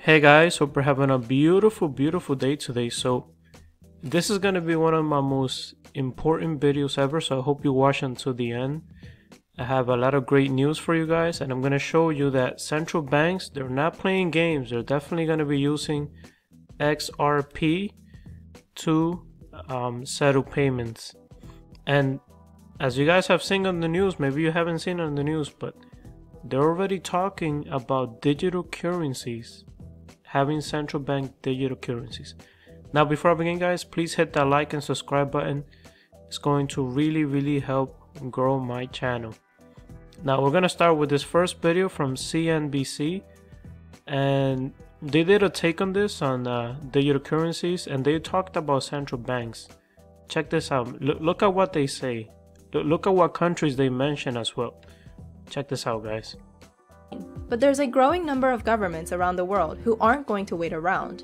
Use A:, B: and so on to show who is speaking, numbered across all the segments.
A: Hey guys, hope you're having a beautiful day today. So this is going to be one of my most important videos ever, so I hope you watch until the end. I have a lot of great news for you guys, and I'm going to show you that central banks, they're not playing games. They're definitely going to be using XRP to settle payments. And as you guys have seen on the news, maybe you haven't seen it on the news, but they're already talking about digital currencies, having central bank digital currencies. Now, before I begin, guys, please hit that like and subscribe button. It's going to really help grow my channel. Now, we're going to start with this first video from CNBC, and they did a take on this on digital currencies, and they talked about central banks. Check this out. Look at what they say. Look at what countries they mention as well. Check this out, guys.
B: But there's a growing number of governments around the world who aren't going to wait around.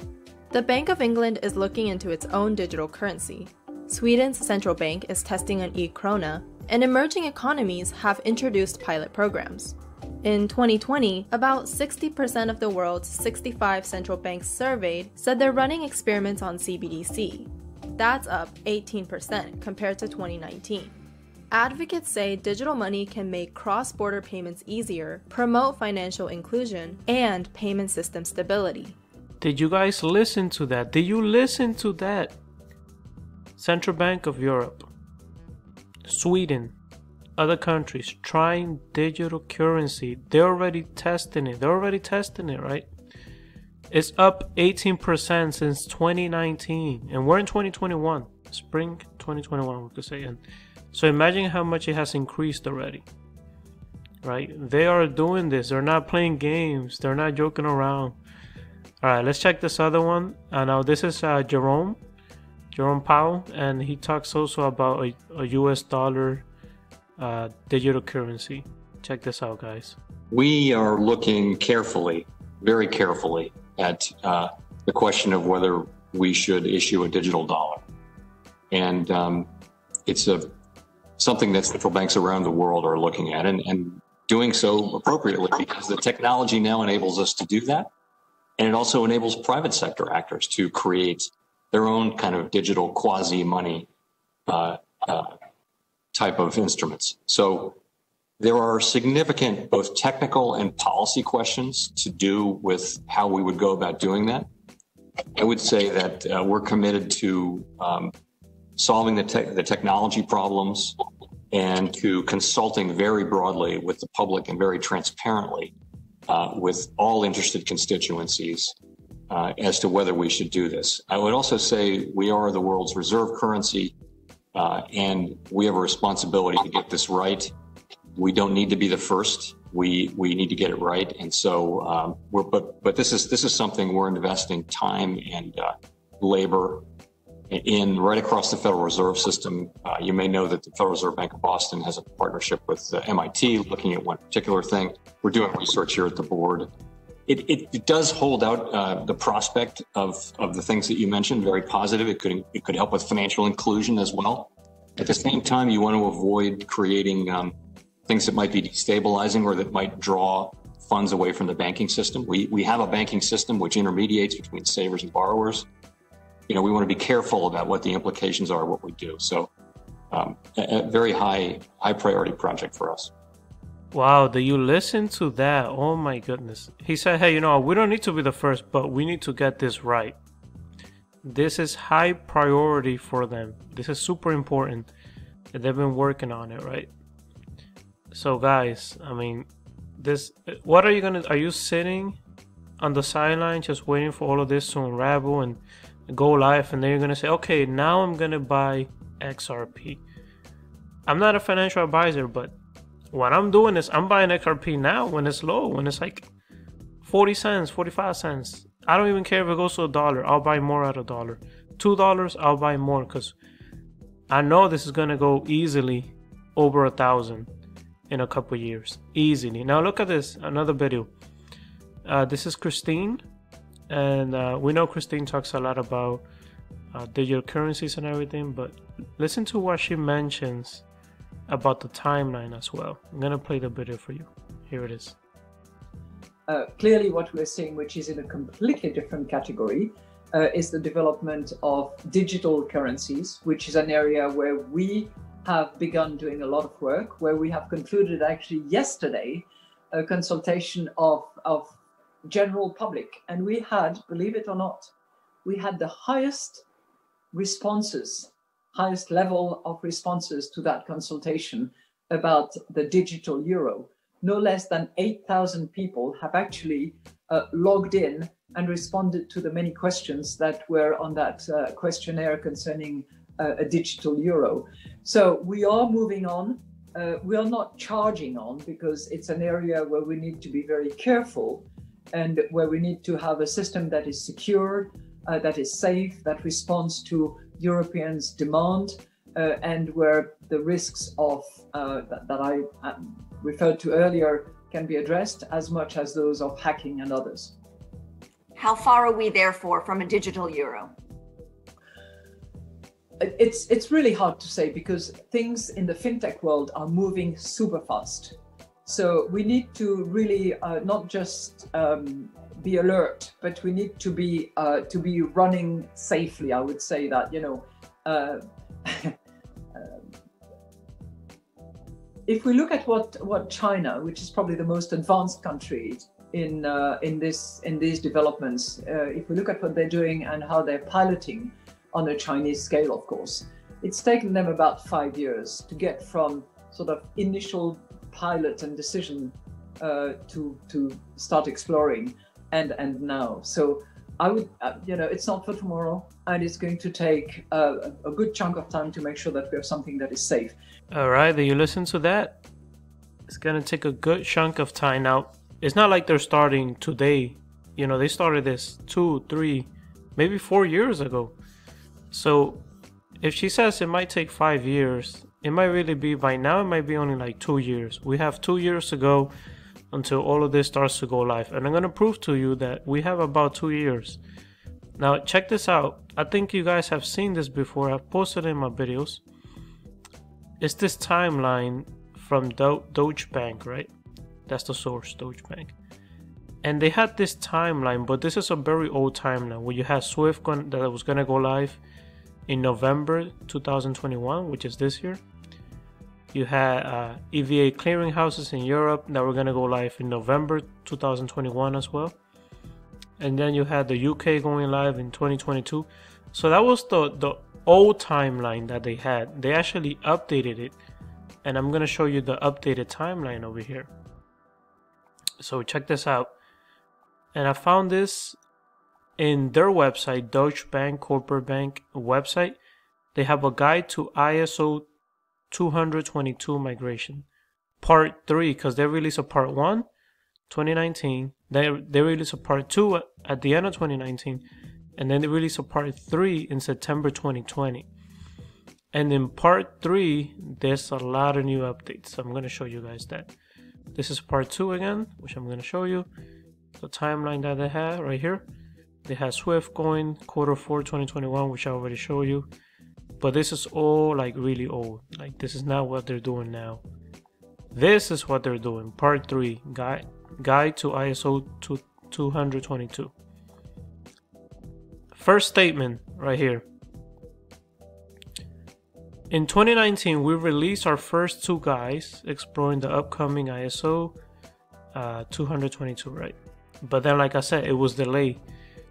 B: The Bank of England is looking into its own digital currency. Sweden's central bank is testing an e-krona, and emerging economies have introduced pilot programs. In 2020, about 60% of the world's 65 central banks surveyed said they're running experiments on CBDC. That's up 18% compared to 2019. Advocates say digital money can make cross-border payments easier, promote financial inclusion, and payment system stability.
A: Did you guys listen to that? Did you listen to that? Central Bank of Europe, Sweden, other countries trying digital currency. They're already testing it. Right? It's up 18% since 2019, and we're in 2021, spring 2021, we could say. And so imagine how much it has increased already, right? They are doing this. They're not playing games. They're not joking around. All right, let's check this other one. Now this is Jerome Powell, and he talks also about a US dollar digital currency. Check this out, guys.
C: We are looking carefully, very carefully, at the question of whether we should issue a digital dollar. And it's something that central banks around the world are looking at and doing so appropriately, because the technology now enables us to do that. And it also enables private sector actors to create their own kind of digital quasi-money type of instruments. So there are significant both technical and policy questions to do with how we would go about doing that. I would say that we're committed to solving the technology problems and to consulting very broadly with the public and very transparently with all interested constituencies as to whether we should do this. I would also say we are the world's reserve currency, and we have a responsibility to get this right. We don't need to be the first. We need to get it right, and so but this is something we're investing time and labor in right across the Federal Reserve System. You may know that the Federal Reserve Bank of Boston has a partnership with MIT looking at one particular thing. We're doing research here at the board. It does hold out the prospect of the things that you mentioned, very positive. It could help with financial inclusion as well. At the same time, you want to avoid creating things that might be destabilizing or that might draw funds away from the banking system. We have a banking system which intermediates between savers and borrowers. You know, we want to be careful about what the implications are of what we do. So a very high priority project for us.
A: Wow, did you listen to that? Oh my goodness. He said, hey, you know, we don't need to be the first, but we need to get this right. This is high priority for them. This is super important. They've been working on it, right? So guys, I mean, what are you sitting on the sideline just waiting for all of this to unravel and go live, and then you're gonna say, okay, now I'm gonna buy XRP? I'm not a financial advisor, but what I'm doing is I'm buying XRP now when it's low, when it's like 40 cents, 45 cents. I don't even care if it goes to $1. I'll buy more at $1. $2, I'll buy more, because I know this is gonna go easily over 1,000 in a couple years, easily. Now look at this, another video. This is Christine. And we know Christine talks a lot about digital currencies and everything, but listen to what she mentions about the timeline as well. I'm gonna play the video for you. Here it is.
D: Clearly, what we're seeing, which is in a completely different category, is the development of digital currencies, which is an area where we have begun doing a lot of work, where we have concluded actually yesterday a consultation of general public. And we had, believe it or not, we had the highest level of responses to that consultation about the digital euro. No less than 8,000 people have actually logged in and responded to the many questions that were on that questionnaire concerning a digital euro. So we are moving on. We are not charging on, because it's an area where we need to be very careful and where we need to have a system that is secure, that is safe, that responds to Europeans' demand, and where the risks of that I referred to earlier can be addressed as much as those of hacking and others.
E: How far are we, therefore, from a digital euro?
D: It's really hard to say, because things in the fintech world are moving super fast. So we need to really not just be alert, but we need to be running safely. I would say that, if we look at what China, which is probably the most advanced country in these developments, if we look at what they're doing and how they're piloting on a Chinese scale, of course, it's taken them about 5 years to get from sort of initial pilot and decision to start exploring and now. So I would, it's not for tomorrow, and it's going to take a good chunk of time to make sure that we have something that is safe.
A: All right, do you listen to that? It's going to take a good chunk of time. Now, it's not like they're starting today. They started this 2, 3, maybe 4 years ago. So if she says it might take 5 years, it might really be, by now, it might be only like 2 years. We have 2 years to go until all of this starts to go live. And I'm going to prove to you that we have about 2 years. Now, check this out. I think you guys have seen this before. I've posted it in my videos. It's this timeline from Deutsche Bank, right? That's the source, Deutsche Bank. And they had this timeline, but this is a very old timeline where you had SWIFT that was going to go live in November 2021, which is this year. You had EVA clearinghouses in Europe that were going to go live in November 2021 as well. And then you had the UK going live in 2022. So that was the old timeline that they had. They actually updated it. And I'm going to show you the updated timeline over here. So check this out. And I found this in their website, Deutsche Bank Corporate Bank website. They have a guide to ISO 222 migration. Part 3, because they released a part 1, 2019. They released a part 2 at the end of 2019. And then they released a part 3 in September 2020. And in part 3, there's a lot of new updates. So I'm going to show you guys that. This is part 2 again, which I'm going to show you. The timeline that they had right here. They had SWIFT going Q4 2021, which I already showed you. But this is all like really old. Like, this is not what they're doing now. This is what they're doing. Part 3, guide to ISO 222. First statement right here. In 2019, we released our first 2 guides exploring the upcoming ISO 222, right? But then, like I said, it was delayed.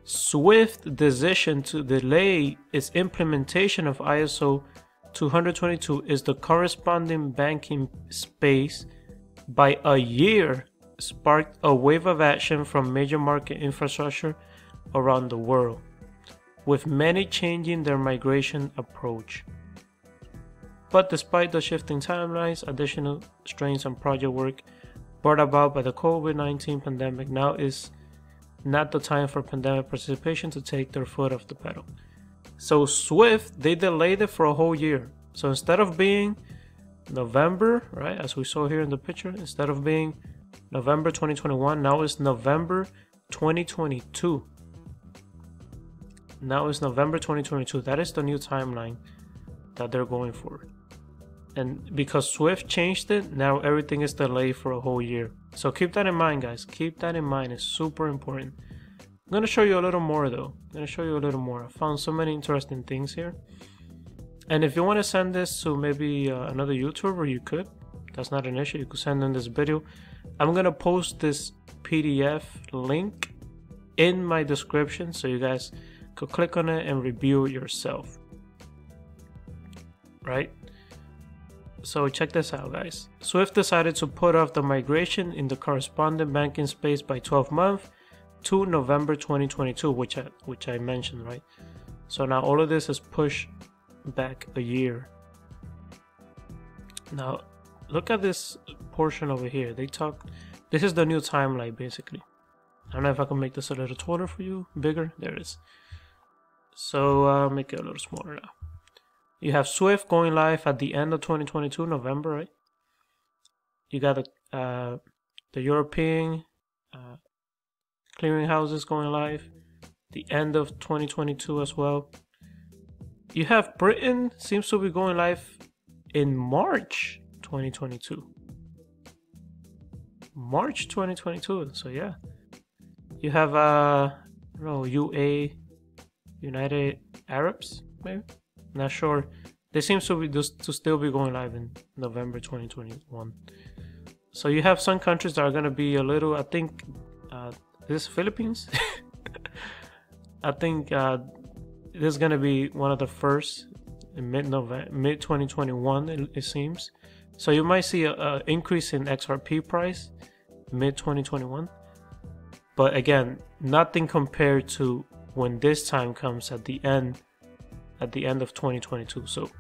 A: SWIFT's decision to delay its implementation of ISO 222 is the corresponding banking space by a year sparked a wave of action from major market infrastructure around the world, with many changing their migration approach. But despite the shifting timelines, additional strains on project work brought about by the COVID-19 pandemic, now is not the time for pandemic participation to take their foot off the pedal. So SWIFT, they delayed it for a whole year. So instead of being November, right, as we saw here in the picture, instead of being November 2021, now it's November 2022. Now it's November 2022. That is the new timeline that they're going for. And because Swift changed it, now everything is delayed for a whole year. So keep that in mind, guys. Keep that in mind. It's super important. I'm going to show you a little more, though. I found so many interesting things here. And if you want to send this to maybe another YouTuber, you could. That's not an issue. You could send them this video. I'm going to post this PDF link in my description so you guys could click on it and review it yourself. Right? So check this out, guys. Swift decided to put off the migration in the correspondent banking space by 12 months to November 2022, which I mentioned, right? So now all of this is pushed back a year. Now look at this portion over here. This is the new timeline, basically. I don't know if I can make this a little taller for you, bigger. There it is. So make it a little smaller now. You have Swift going live at the end of 2022, November, right? You got the European clearinghouses going live the end of 2022 as well. You have Britain seems to be going live in March 2022. March 2022. So yeah, you have United Arabs, maybe. Not sure. They seem to still be going live in November 2021. So you have some countries that are going to be a little, I think, this Philippines. I think this is going to be one of the first in mid 2021, it seems. So you might see an increase in XRP price mid 2021. But again, nothing compared to when this time comes at the end of 2022. So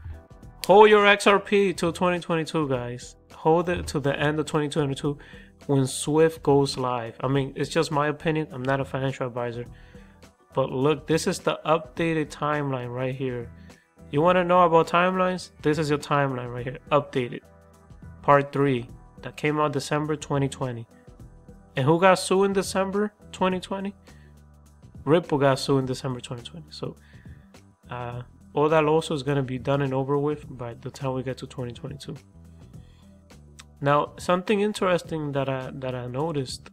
A: hold your XRP till 2022, guys. Hold it to the end of 2022 when Swift goes live. I mean, it's just my opinion. I'm not a financial advisor. But look, this is the updated timeline right here. You want to know about timelines? This is your timeline right here. Updated. Part 3. That came out December 2020. And who got sued in December 2020? Ripple got sued in December 2020. So all that lawsuit is going to be done and over with by the time we get to 2022. Now, something interesting that I noticed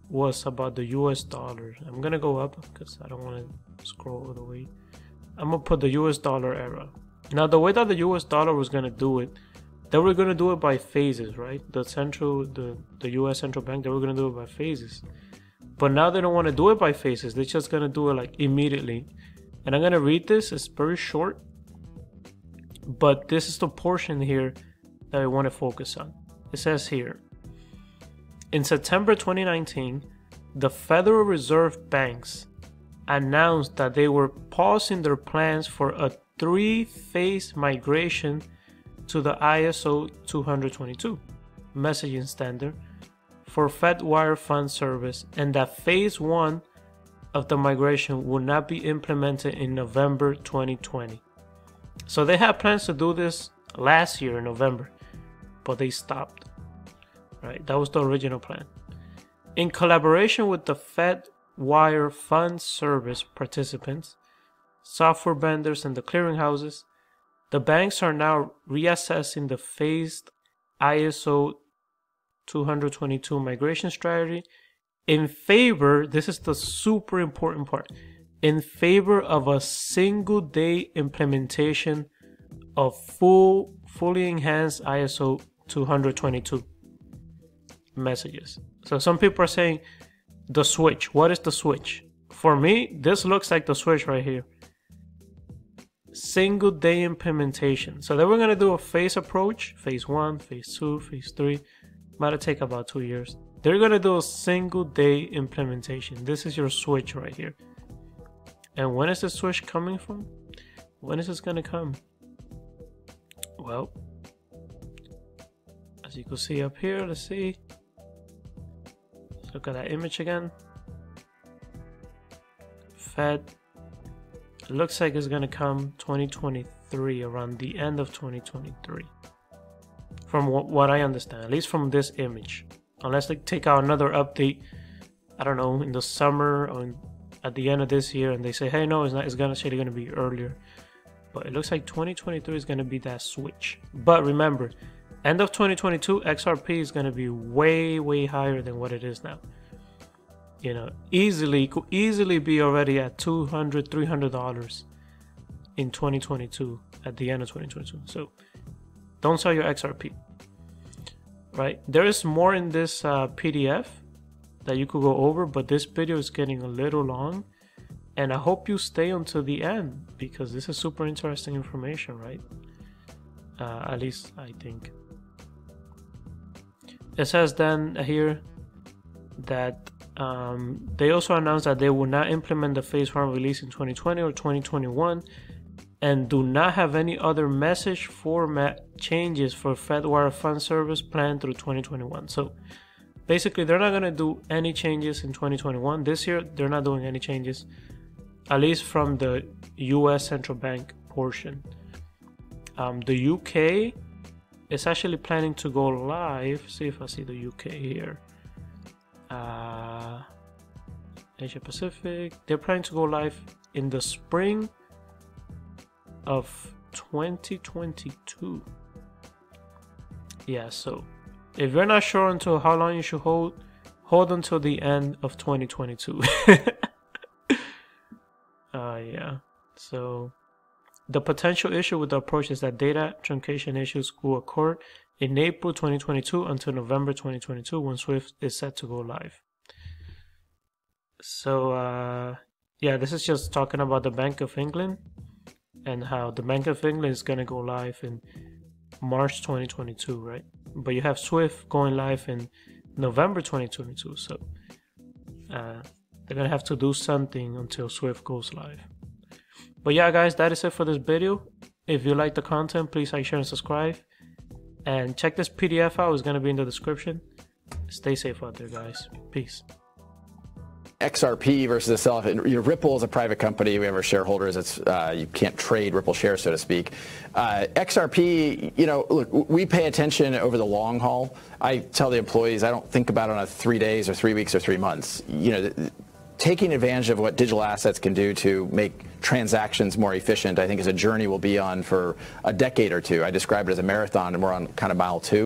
A: was about the US dollar. I'm going to go up because I don't want to scroll all the way. I'm going to put the US dollar era. Now, the way that the US dollar was going to do it, they were going to do it by phases, right? The US central bank, they were going to do it by phases. But now they don't want to do it by phases. They're just going to do it like immediately. And I'm going to read this. It's very short. But this is the portion here that I want to focus on. It says here, in September 2019, the Federal Reserve banks announced that they were pausing their plans for a 3-phase migration to the ISO 222 messaging standard for Fed wire fund service, and that phase 1 of the migration will not be implemented in November 2020. So they had plans to do this last year in November, but they stopped. Right? That was the original plan. In collaboration with the Fed wire fund service participants, software vendors, and the clearinghouses, the banks are now reassessing the phased ISO 222 migration strategy in favor, this is the super important part, in favor of a single day implementation of fully enhanced ISO 222 messages. So some people are saying the switch. What is the switch? For me, this looks like the switch right here. Single day implementation. So then we're going to do a phase approach. Phase 1, phase 2, phase 3. Might take about 2 years. They're going to do a single day implementation. This is your switch right here. And when is the switch coming from? When is this going to come? Well, as you can see up here, let's see. Let's look at that image again. Fed. It looks like it's going to come 2023, around the end of 2023. From what I understand, at least from this image. Unless they take out another update, I don't know, in the summer or at the end of this year, and they say, hey, no, it's not. It's gonna be earlier. But it looks like 2023 is going to be that switch. But remember, end of 2022, XRP is going to be way, way higher than what it is now. You know, could easily be already at $200, $300 in 2022, at the end of 2022. So don't sell your XRP, right? There is more in this PDF that you could go over, but this video is getting a little long, and I hope you stay until the end because this is super interesting information, right? At least I think. It says then here that they also announced that they will not implement the phase 1 release in 2020 or 2021 and do not have any other message format changes for Fedwire Fund Service planned through 2021. So basically they're not going to do any changes in 2021. This year they're not doing any changes, at least from the US central bank portion. The UK is actually planning to go live. See if I see the UK here. Asia Pacific, they're planning to go live in the spring of 2022. Yeah, so if you're not sure until how long you should hold until the end of 2022. Yeah, so the potential issue with the approach is that data truncation issues will occur in April 2022 until November 2022 when SWIFT is set to go live. So yeah, this is just talking about the Bank of England and how the Bank of England is going to go live in March 2022, right? But you have SWIFT going live in November 2022, so they're going to have to do something until SWIFT goes live. But yeah, guys, that is it for this video. If you like the content, please like, share, and subscribe. And check this PDF out. It's going to be in the description. Stay safe out there, guys. Peace.
F: XRP versus a sell-off. Ripple is a private company. We have our shareholders. It's you can't trade Ripple shares, so to speak. XRP, you know, look, we pay attention over the long haul. I tell the employees I don't think about it on a 3 days or 3 weeks or 3 months. You know, taking advantage of what digital assets can do to make transactions more efficient, I think is a journey we'll be on for a decade or two. I describe it as a marathon, and we're on kind of mile 2.